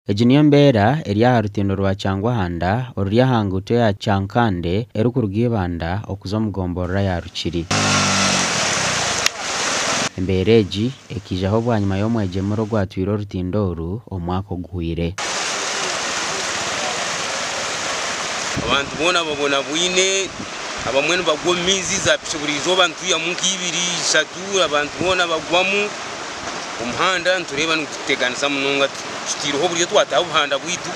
Ejiniyo mbera eriya rutendo rwa Cyangwahanda oruriya hanguto ya Cyankande erukurugibanda okuzo mugomborora ya Rukiri. Embereji ekijaho bwanyuma yo mwegemero gwatwiro rutindoru omwaka oguhwire. Abantu bona babona bwine abamwe bagwa mizi za pishoburizo bantu ya munki 2-3 abantu bona bagwamu umuhanda ntureba ntuteganisa mununga tutiroho buriyo twataho buhanda bwitu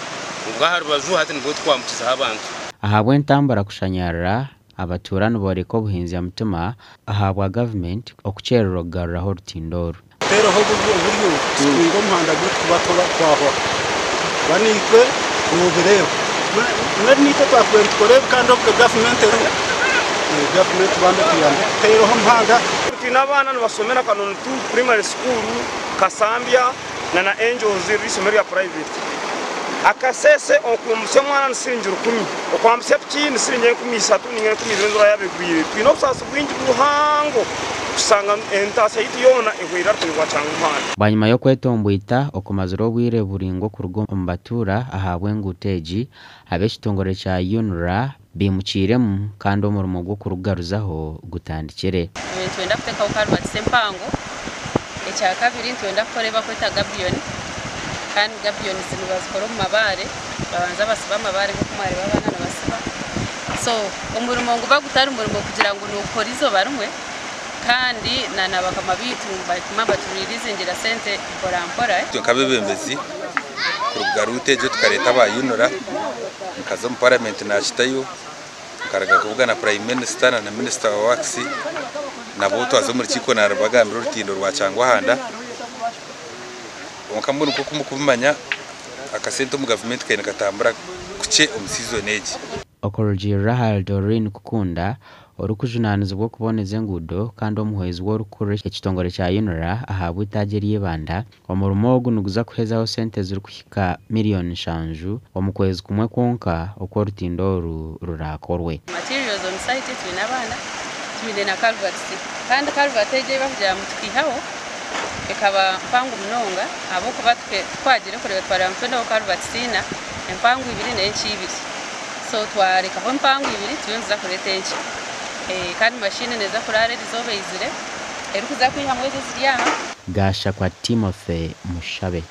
ubwaharubazu hati nibwo twamutiza abantu ahabwe ntambara kushanyarira abaturano boreko buhinzi ya mutuma ahabwa government okucherero garraho rutindoru pero ho buryo twingo muhanda gwo kubatoba kwaho banikwe n'ubireba niko twakwentore kandi of government bande kuyamba pero ho muhanda n'abana basomera kanone tu primary school Kasambia na Angels risomero ya private akasese okumse mwana nsinjuru 10 okwamse pchini sirinye 13 ninge 12 yabegwire twino busasa bwingi buhango usanga entase yitiyona ehwira twirwa Cyangwahanda banyuma yo kwetombwita okumaziro bwire buringo kurugo mbatura ahabwe nguteji abeshitongore cha UNRA bimukiremu kandi omurimo gwo kurugaruzaho gutandikire twenda kuteka ukarwa tsempango ecya kabiri twenda koreba kwita gabion kandi gabion sinubazikora mu mabare babanza basiba amabare nko kumare babana nabasiba so umurimo ngo bagutari umurimo kugira ngo nukora izo barumwe kandi nanabakama bitumba mabaturirize ngira sente porampora tukabebembezi kurugarute je tukareta bayinora kazo mu parliament nashitayo karaga kuvugana prime minister na minister wa works nabo twazo muri kiko narabagambira urutindo rwa Cyangwahanda omukambuni ko kumukubimanya akasento mu government kaina katambura kuce omusizo neji okorujira Haldorin kukunda orukujunaniza bwo kuboneza ngudo kandi omuhwezi wo rukure ekitongore cya UNRA ahabwe itajeri yebanda omurimo ogunuguza kuhezaho sente ziri kuhika miliyoni 5 omukwezi kumwe konka okwo rutindoru rurakorwe materials on site twinabana twine na culverts kandi culvert eje bavugira mutwihaho ekaba mpangu mnonga abo kuba twagire kureba twara mfendo culvert sina empangu 2 n'enchi 2 so twareka ho mpangu 2 tuyonza kureta enchi kandi machine neza kurare dizobe izire erukuza kwihamwe ziriya gasha kwa Timothy Mushabe.